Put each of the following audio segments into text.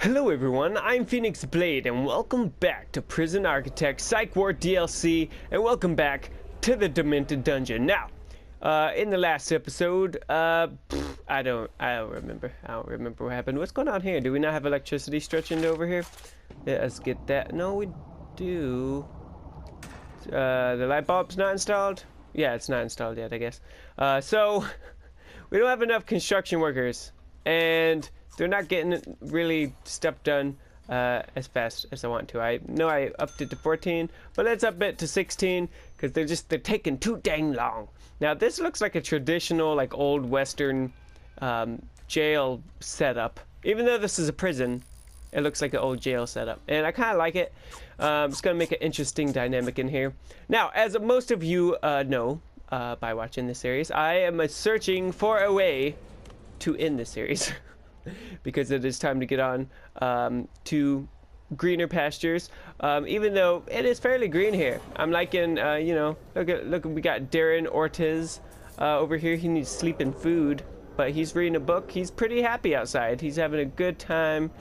Hello everyone, I'm Phoenix Blade and welcome back to Prison Architect Psych Ward DLC and welcome back to the Demented Dungeon. Now, in the last episode, I don't remember what happened. What's going on here? Do we not have electricity stretching over here? Yeah, let's get that. No, we do. The light bulb's not installed? Yeah, it's not installed yet, I guess. So, we don't have enough construction workers and they're not getting really stuff done as fast as I want to. I know I upped it to 14, but let's up it to 16 because they're taking too dang long. Now this looks like a traditional, like old Western jail setup. Even though this is a prison, it looks like an old jail setup, and I kind of like it. It's gonna make an interesting dynamic in here. Now, as most of you know by watching this series, I am searching for a way to end this series. Because it is time to get on to greener pastures. Even though it is fairly green here, I'm liking. You know, look, we got Darren Ortiz over here. He needs sleep and food, but he's reading a book. He's pretty happy outside. He's having a good time,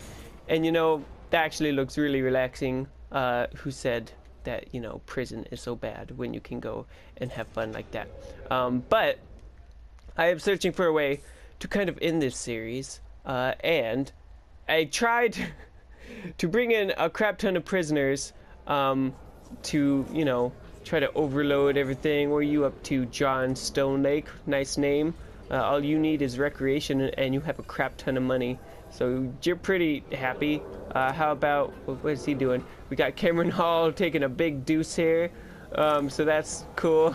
and you know that actually looks really relaxing. Who said that prison is so bad when you can go and have fun like that? But I am searching for a way to kind of end this series. And I tried to bring in a crap ton of prisoners to, try to overload everything. Where are you up to, John Stone Lake? Nice name. All you need is recreation and you have a crap ton of money. So you're pretty happy. How about, what is he doing? We got Cameron Hall taking a big deuce here. So that's cool.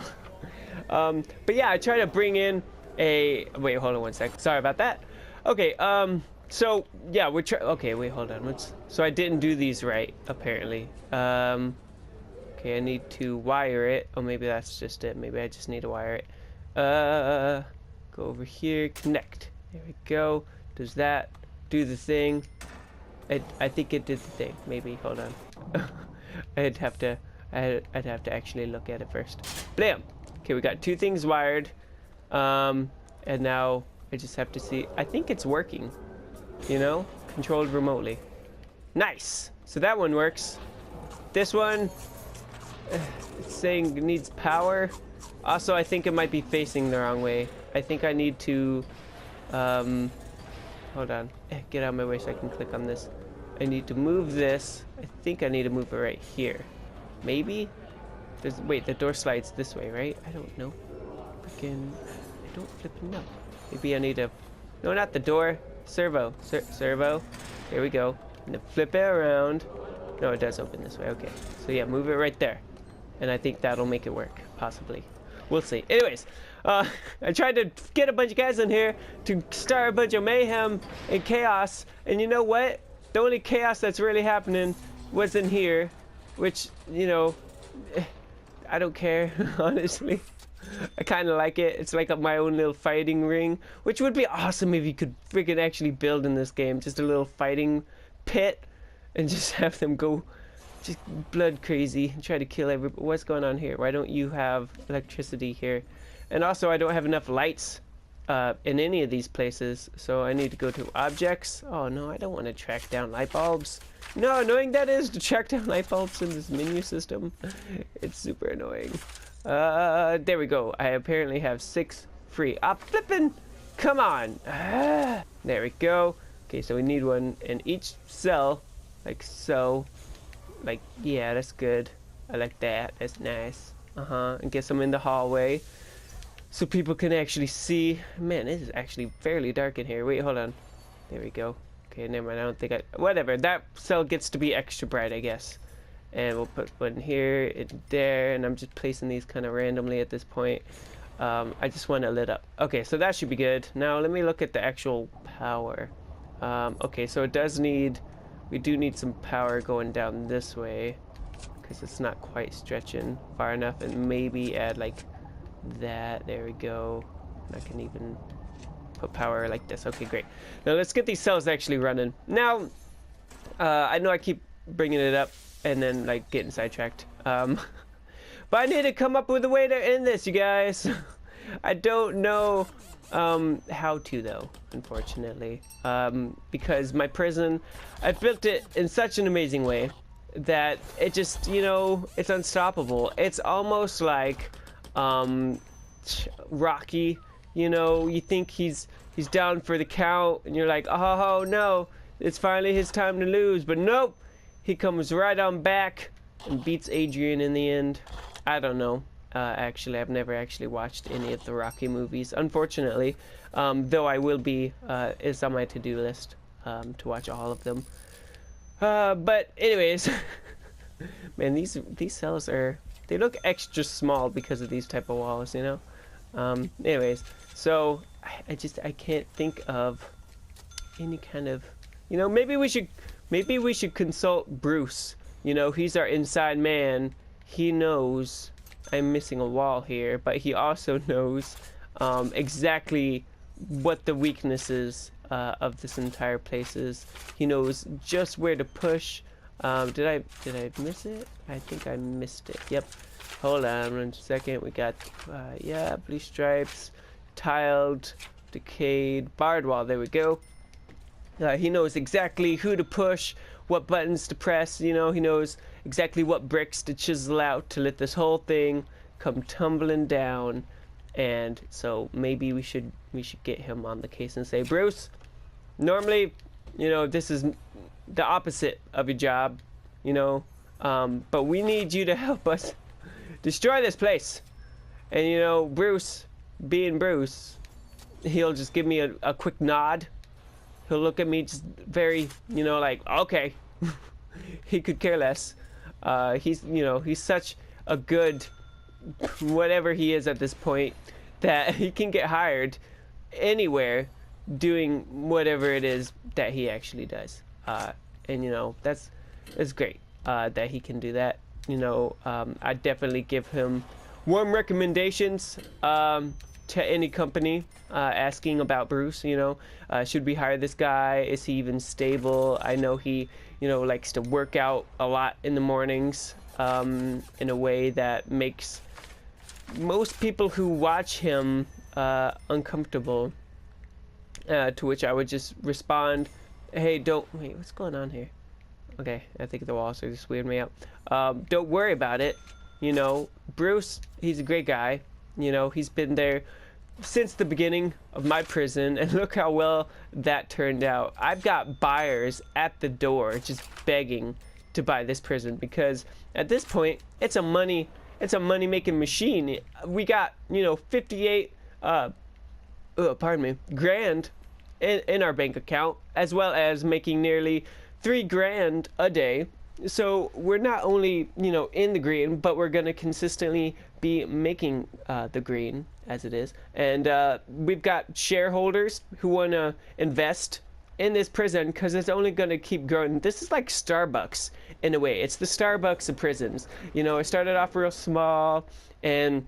But yeah, I try to bring in wait, hold on one sec. Sorry about that. Okay, so yeah, okay, wait, hold on. So I didn't do these right, apparently. Okay, I need to wire it. Oh, maybe that's just it. Maybe I just need to wire it. Go over here, connect. There we go. Does that do the thing? I think it did the thing. Maybe, hold on. I'd have to actually look at it first. Blam! Okay, we got two things wired. And now I just have to see. I think it's working, controlled remotely. Nice. So that one works. This one, it's saying it needs power. Also, I think it might be facing the wrong way. I think I need to, hold on. Get out of my way so I can click on this. I need to move this. I think I need to move it right here. Maybe? Wait, the door slides this way, right? I don't know. I don't flipping know. Maybe I need to... No, not the door. Servo. Servo. Here we go. And then flip it around. No, it does open this way. Okay. So yeah, move it right there. And I think that'll make it work. Possibly. We'll see. Anyways, I tried to get a bunch of guys in here to start a bunch of mayhem and chaos. And you know what? The only chaos that's really happening was in here. Which, I don't care, honestly. I kind of like it. It's like my own little fighting ring, which would be awesome if you could freaking actually build in this game. Just a little fighting pit and just have them go just blood crazy and try to kill everybody. What's going on here? Why don't you have electricity here? And also, I don't have enough lights in any of these places, so I need to go to objects. Oh no, I don't want to track down light bulbs. You know how annoying that is to track down light bulbs in this menu system? It's super annoying. There we go. I apparently have 6 free. Ah, flippin'! Come on! Ah, there we go. Okay, so we need one in each cell. Like so. Like, yeah, that's good. I like that. That's nice. And get some in the hallway. So people can actually see. Man, this is actually fairly dark in here. Wait, hold on. There we go. Okay, never mind. I don't think whatever. That cell gets to be extra bright, I guess. And we'll put one here and there, and I'm just placing these kind of randomly at this point. I just want it lit up. Okay, so that should be good. Now let me look at the actual power. Okay, so we do need some power going down this way because it's not quite stretching far enough, and maybe add like that. There we go. I can even put power like this. Okay, great. Now let's get these cells actually running. Now, I know I keep bringing it up and then like getting sidetracked, but I need to come up with a way to end this, you guys. I don't know how to though, unfortunately. Because my prison, I built it in such an amazing way that it just, you know, it's unstoppable. It's almost like, Rocky, you know, you think he's down for the count, and you're like, oh no, it's finally his time to lose, but nope, he comes right on back and beats Adrian in the end. I don't know. Actually, I've never actually watched any of the Rocky movies, unfortunately. Though I will be, it's on my to-do list to watch all of them. But anyways, man, these cells they look extra small because of these type of walls, you know. Anyways, so I can't think of any kind of, you know, maybe we should consult Bruce. You know, he's our inside man. He knows I'm missing a wall here, but he also knows exactly what the weaknesses of this entire place is. He knows just where to push. Did I miss it? I think I missed it. Yep. Hold on 1 second. We got yeah, blue stripes, tiled, decayed, barred wall. There we go. He knows exactly who to push, what buttons to press. You know, he knows exactly what bricks to chisel out to let this whole thing come tumbling down. And so maybe we should get him on the case and say, Bruce, normally, you know, this is the opposite of your job, you know, but we need you to help us destroy this place. And you know, Bruce, being Bruce, he'll just give me a quick nod. He'll look at me just very, you know, like, okay. He could care less. He's, you know, he's such a good whatever he is at this point that he can get hired anywhere doing whatever it is that he actually does. And you know, that's great that he can do that. You know, I definitely give him warm recommendations to any company asking about Bruce. You know, should we hire this guy? Is he even stable? I know he, you know, likes to work out a lot in the mornings in a way that makes most people who watch him uncomfortable. To which I would just respond, hey, wait, what's going on here? Okay, I think the walls are just weirding me out. Don't worry about it. You know, Bruce, he's a great guy. You know, he's been there since the beginning of my prison, and look how well that turned out. I've got buyers at the door just begging to buy this prison because at this point, it's a money-making machine. We got, you know, 58 grand in our bank account, as well as making nearly $3,000 a day. So we're not only, you know, in the green, but we're going to consistently be making the green as it is. And we've got shareholders who want to invest in this prison because it's only going to keep growing. This is like Starbucks in a way. It's the Starbucks of prisons. You know, it started off real small, and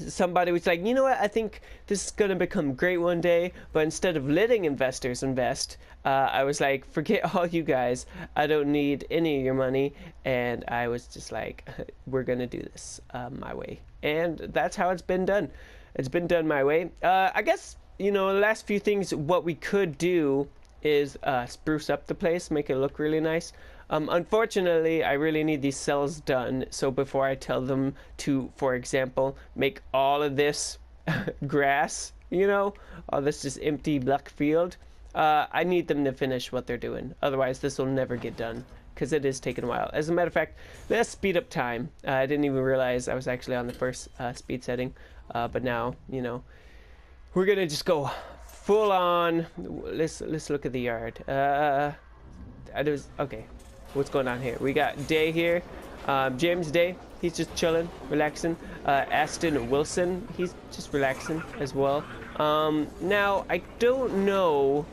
somebody was like, you know what, I think this is going to become great one day, but instead of letting investors invest, I was like, forget all you guys, I don't need any of your money. And I was just like, we're going to do this my way. And that's how it's been done. It's been done my way. I guess, you know, the last few things, what we could do is spruce up the place, make it look really nice. Unfortunately, I really need these cells done, so before I tell them to, for example, make all of this grass, you know, all this just empty black field, I need them to finish what they're doing. Otherwise, this will never get done, because it is taking a while. As a matter of fact, let's speed up time. I didn't even realize I was actually on the first speed setting, but now, you know, we're going to just go full on. Let's look at the yard. Okay. What's going on here? We got Day here. James Day, he's just chilling, relaxing. Aston Wilson, he's just relaxing as well. Now, I don't know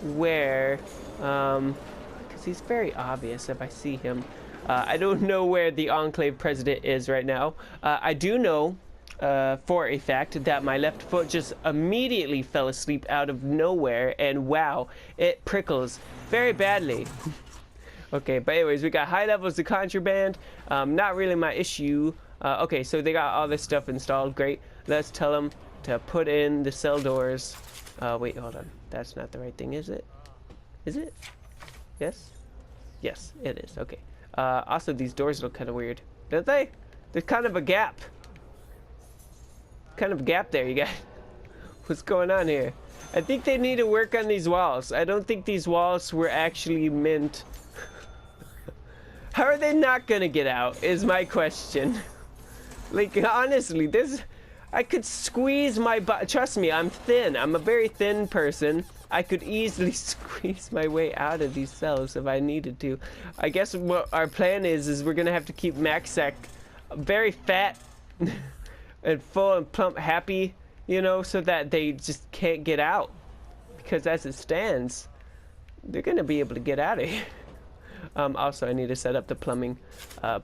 where, because he's very obvious if I see him. I don't know where the Enclave president is right now. I do know for a fact that my left foot just immediately fell asleep out of nowhere, and wow, it prickles very badly. Okay, but anyways, we got high levels of contraband. Not really my issue. Okay, so they got all this stuff installed. Great. Let's tell them to put in the cell doors. Wait, hold on. That's not the right thing, is it? Is it? Yes? Yes, it is. Okay. Also, these doors look kind of weird. Don't they? There's kind of a gap. Kind of a gap there, you guys. What's going on here? I think they need to work on these walls. I don't think these walls were actually meant... How are they not gonna get out, is my question. Like, honestly, this... I could squeeze my butt. Trust me, I'm thin. I'm a very thin person. I could easily squeeze my way out of these cells if I needed to. I guess what our plan is we're gonna have to keep MaxSec very fat and full and plump, happy, you know, so that they just can't get out. Because as it stands, they're gonna be able to get out of here. Also, I need to set up the plumbing,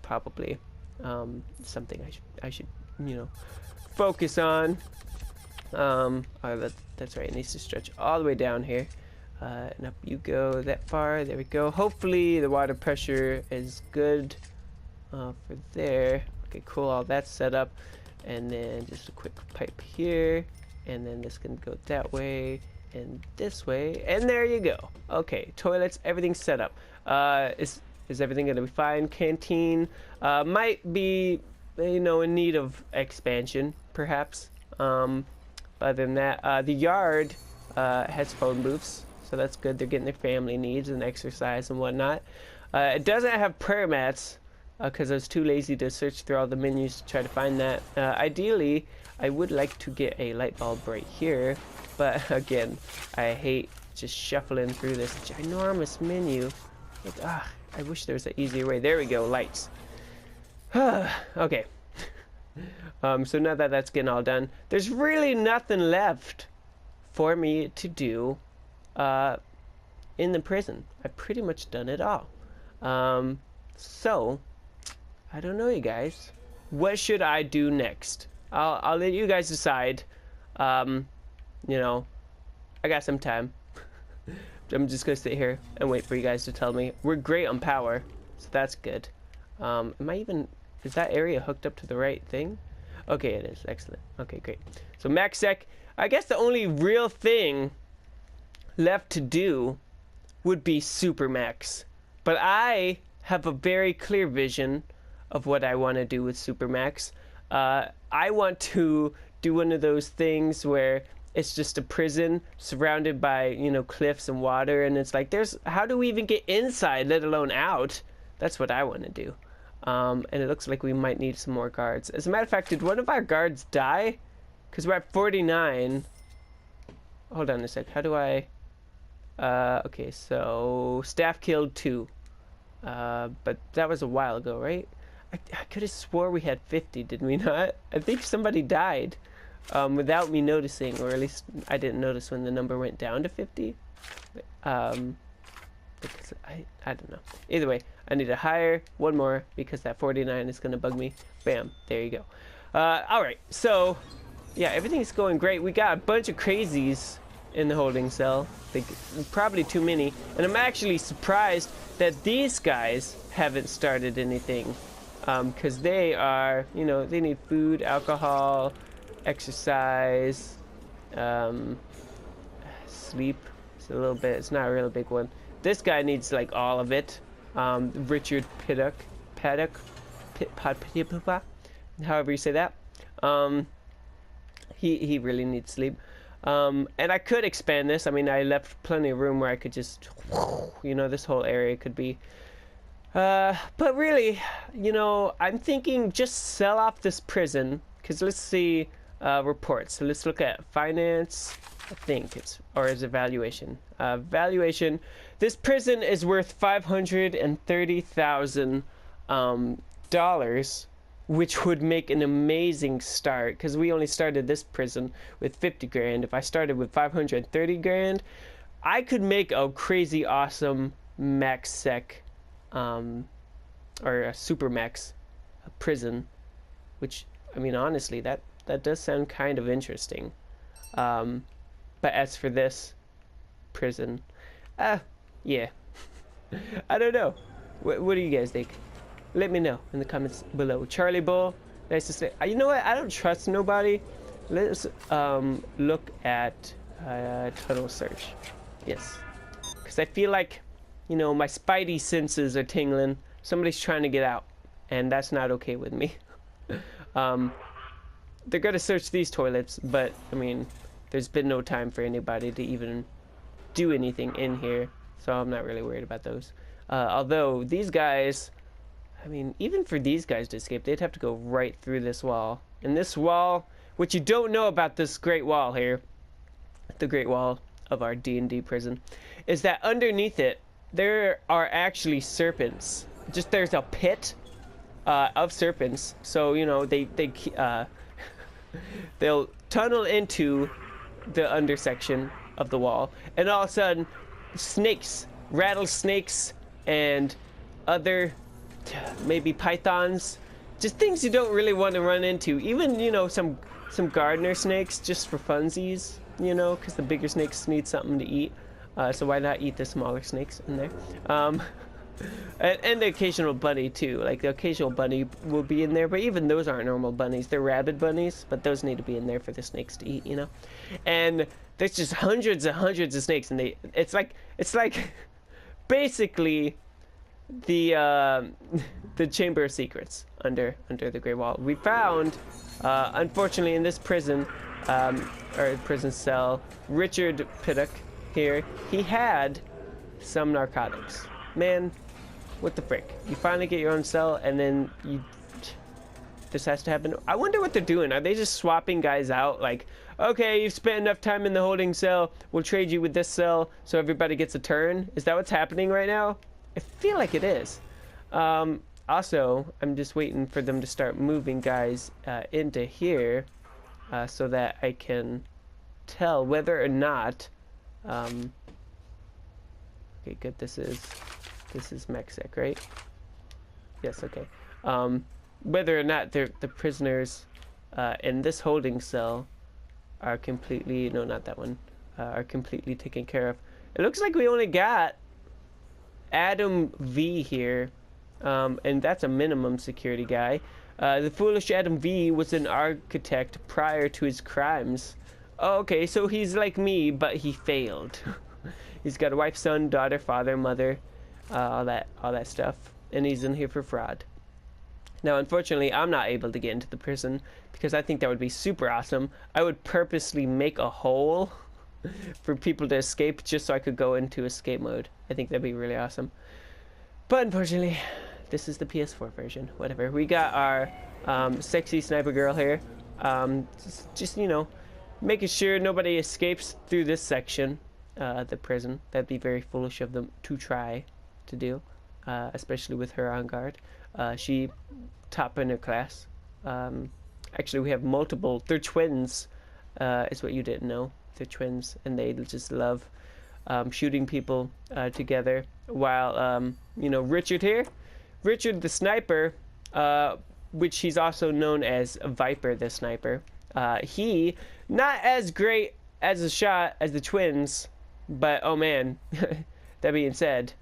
probably. Something I should, you know, focus on. Oh, that's right. It needs to stretch all the way down here, and up you go that far. There we go. Hopefully the water pressure is good for there. Okay, cool. All that's set up, and then just a quick pipe here, and then this can go that way and this way, and there you go. Okay, toilets, everything's set up. Is everything gonna be fine? Canteen might be, you know, in need of expansion, perhaps. Other than that, the yard has phone booths, so that's good. They're getting their family needs and exercise and whatnot. It doesn't have prayer mats because I was too lazy to search through all the menus to try to find that. Ideally, I would like to get a light bulb right here, but again, I hate just shuffling through this ginormous menu. Like, I wish there was an easier way. There we go, lights. Okay. So now that that's getting all done, there's really nothing left for me to do in the prison. I've pretty much done it all. So I don't know, you guys. What should I do next? I'll let you guys decide. You know, I got some time. I'm just gonna sit here and wait for you guys to tell me. We're great on power, so that's good. Is that area hooked up to the right thing? Okay, it is. Excellent. Okay, great. So MaxSec, I guess the only real thing left to do would be Supermax. But I have a very clear vision of what I want to do with Supermax. I want to do one of those things where it's just a prison surrounded by, you know, cliffs and water, and it's like, how do we even get inside, let alone out? That's what I want to do. And it looks like we might need some more guards. As a matter of fact, did one of our guards die? Because we're at 49. Hold on a sec. How do I... okay, so... Staff killed 2. But that was a while ago, right? I could have swore we had 50, did we not? I think somebody died without me noticing, or at least I didn't notice when the number went down to 50. Because I don't know. Either way, I need to hire one more because that 49 is going to bug me. Bam. There you go. Alright, so yeah, everything's going great. We got a bunch of crazies in the holding cell. Probably too many. And I'm actually surprised that these guys haven't started anything. Because they are, you know, they need food, alcohol, exercise, sleep. It's a little bit, it's not a real big one. This guy needs like all of it. Richard Paddock, however you say that. He really needs sleep. And I could expand this. I mean, I left plenty of room where I could just, you know, this whole area could be. But really, you know, I'm thinking just sell off this prison. Because let's see reports. So let's look at finance. I think it's, or is it valuation? Valuation. This prison is worth $530,000, which would make an amazing start. Because we only started this prison with 50 grand. If I started with 530 grand, I could make a crazy awesome MaxSec, or a Supermax prison. Which, I mean, honestly, that does sound kind of interesting. But as for this prison, yeah. I don't know. What do you guys think? Let me know in the comments below. Charlie Bull, nice to say. You know what? I don't trust nobody let's look at tunnel search. Yes, because I feel like, you know, my spidey senses are tingling. Somebody's trying to get out, and that's not okay with me. They're gonna search these toilets, but I mean, there's been no time for anybody to even do anything in here, so I'm not really worried about those. Although these guys, I mean, even for these guys to escape, they'd have to go right through this wall. And this wall, what you don't know about this Great Wall here, the Great Wall of our D&D prison, is that underneath it, there are actually serpents. Just there's a pit of serpents. So, you know, they'll tunnel into the undersection of the wall, and all of a sudden, snakes, rattlesnakes, and other maybe pythons, just things you don't really want to run into. Even, you know, some gardener snakes just for funsies, you know, because the bigger snakes need something to eat. So why not eat the smaller snakes in there? And the occasional bunny too. Like the occasional bunny will be in there, but even those aren't normal bunnies. They're rabid bunnies, but those need to be in there for the snakes to eat, you know. And there's just hundreds and hundreds of snakes, and it's like basically the Chamber of Secrets under the Great Wall. We found, unfortunately, in this prison, or prison cell, Richard Piddock here, he had some narcotics. Man, what the frick? You finally get your own cell, and then this has to happen. I wonder what they're doing. Are they just swapping guys out? Like, okay, you've spent enough time in the holding cell, we'll trade you with this cell so everybody gets a turn? Is that what's happening right now? I feel like it is. Also, I'm just waiting for them to start moving guys into here so that I can tell whether or not okay, good, this is Mexic, right? Yes, okay. Whether or not the prisoners in this holding cell are completely, no, not that one, are completely taken care of. It looks like we only got Adam V here, and that's a minimum security guy. The foolish Adam V was an architect prior to his crimes. Oh, okay, so he's like me, but he failed. He's got a wife, son, daughter, father, mother, all that stuff, and he's in here for fraud. Now, unfortunately, I'm not able to get into the prison because I think that would be super awesome. I would purposely make a hole for people to escape just so I could go into escape mode. I think that'd be really awesome. But unfortunately, this is the PS4 version. Whatever. We got our sexy sniper girl here. Just, you know, making sure nobody escapes through this section, the prison. That'd be very foolish of them to try to do, especially with her on guard. She top in her class. Actually, we have multiple. They're twins, is what you didn't know. They're twins, and they just love shooting people together. While, you know, Richard here, Richard the sniper, which he's also known as Viper the sniper. He, not as great as a shot as the twins, but oh man, that being said,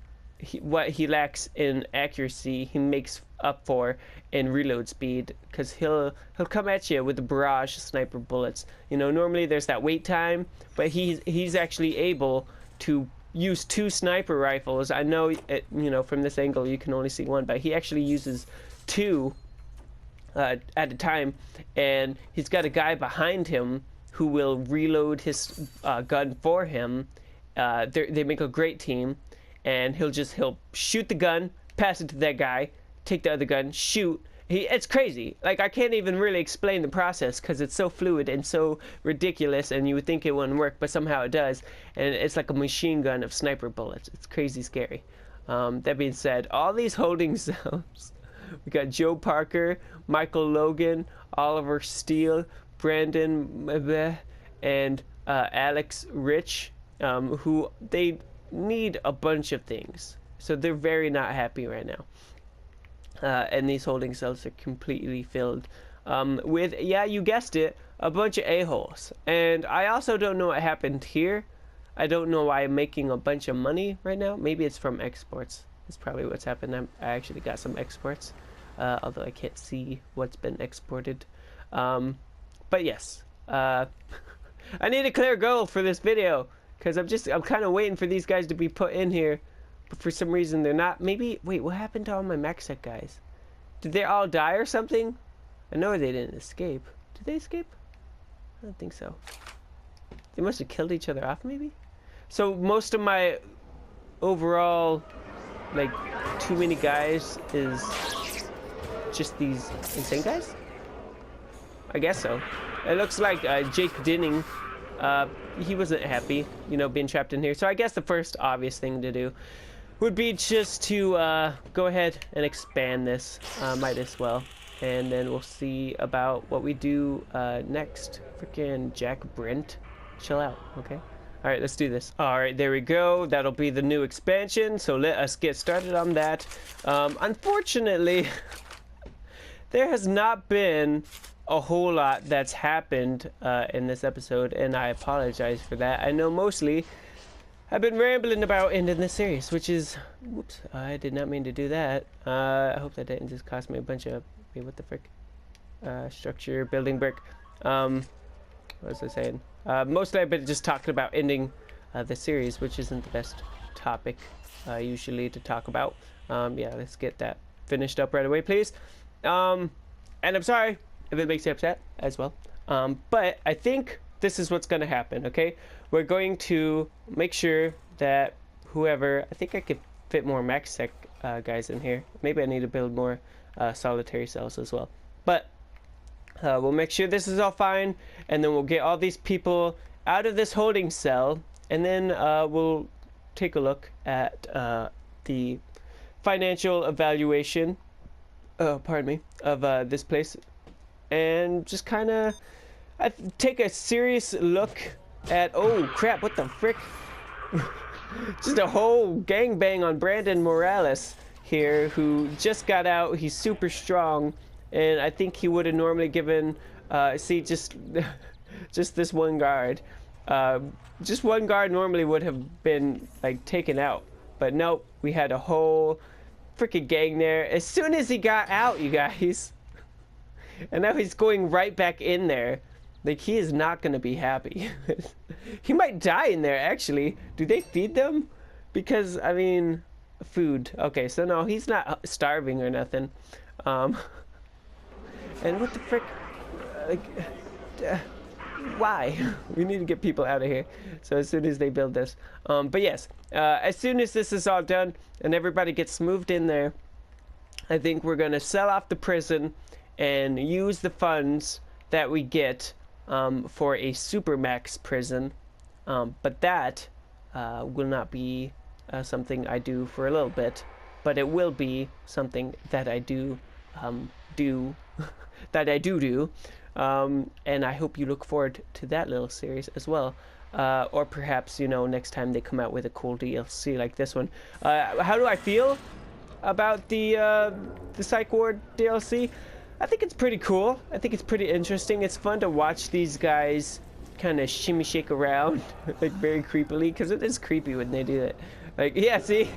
what he lacks in accuracy, he makes up for in reload speed, because he'll come at you with a barrage of sniper bullets. You know, normally there's that wait time, but he's actually able to use 2 sniper rifles. I know, you know, from this angle you can only see one, but he actually uses 2 at a time, and he's got a guy behind him who will reload his gun for him. They make a great team, and he'll shoot the gun, pass it to that guy, take the other gun, shoot. It's crazy. Like, I can't even really explain the process because it's so fluid and so ridiculous, and you would think it wouldn't work, but somehow it does. And it's like a machine gun of sniper bullets. It's crazy scary. That being said, all these holding cells, we got Joe Parker, Michael Logan, Oliver Steele, Brandon, and Alex Rich, who they need a bunch of things. So they're very not happy right now. And these holding cells are completely filled with, yeah, you guessed it, a bunch of a-holes. And I also don't know what happened here. I don't know why I'm making a bunch of money right now. Maybe it's from exports. That's probably what's happened. I actually got some exports, although I can't see what's been exported. But yes, I need a clear goal for this video, because I'm kind of waiting for these guys to be put in here, but for some reason they're not. Maybe, wait, what happened to all my MechSec guys? Did they all die or something? I know they didn't escape. Did they escape? I don't think so. They must have killed each other off, maybe? So most of my overall, like, too many guys is just these insane guys? I guess so. It looks like Jake Dinning, he wasn't happy, you know, being trapped in here. So I guess the first obvious thing to do would be just to go ahead and expand this. Might as well. And then we'll see about what we do next. Freaking Jack Brent. Chill out, okay? Alright, let's do this. Alright, there we go. That'll be the new expansion. So let us get started on that. Unfortunately, there has not been a whole lot that's happened in this episode, and I apologize for that. I know mostly I've been rambling about ending this series, which is, whoops, I did not mean to do that. I hope that didn't just cost me a bunch of, wait, what the frick? Structure, building brick. What was I saying? Mostly I've been just talking about ending the series, which isn't the best topic usually to talk about. Yeah, let's get that finished up right away, please. And I'm sorry if it makes you upset as well. But I think this is what's going to happen, okay? We're going to make sure that whoever... I think I could fit more MechSec guys in here. Maybe I need to build more solitary cells as well. But we'll make sure this is all fine, and then we'll get all these people out of this holding cell, and then we'll take a look at the financial evaluation, pardon me, of this place, and just kind of take a serious look at, oh crap, what the frick? Just a whole gangbang on Brandon Morales here, who just got out. He's super strong, and I think he would have normally given, see, just this one guard. Just one guard normally would have been, like, taken out. But nope, we had a whole freaking gang there. As soon as he got out, you guys. And now he's going right back in there. Like, he is not going to be happy. He might die in there, actually. Do they feed them? Because, I mean, food. Okay, so no, he's not starving or nothing. And what the frick? Why? We need to get people out of here. So as soon as they build this. But yes, as soon as this is all done and everybody gets moved in there, I think we're going to sell off the prison and use the funds that we get for a supermax prison. But that will not be something I do for a little bit, but it will be something that I do that I do. And I hope you look forward to that little series as well. Or perhaps, you know, next time they come out with a cool DLC like this one. How do I feel about the Psych Ward DLC? I think it's pretty cool. I think it's pretty interesting. It's fun to watch these guys kind of shimmy shake around, like very creepily, because it is creepy when they do it. Like, yeah, see?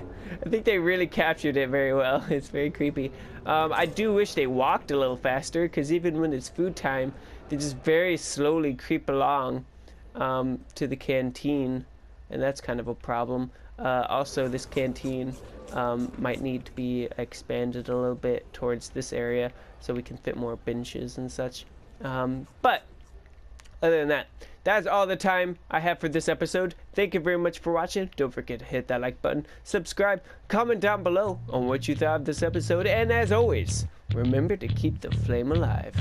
I think they really captured it very well. It's very creepy. I do wish they walked a little faster, because even when it's food time, they just very slowly creep along to the canteen, and that's kind of a problem. Also, this canteen might need to be expanded a little bit towards this area so we can fit more benches and such. But other than that, that's all the time I have for this episode. Thank you very much for watching. Don't forget to hit that like button, subscribe, comment down below on what you thought of this episode, and as always, remember to keep the flame alive.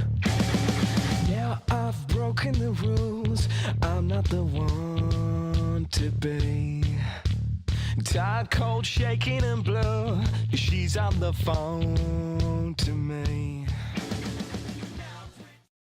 Yeah, I've broken the rules. I'm not the one to be. Tired, cold, shaking and blue. She's on the phone to me.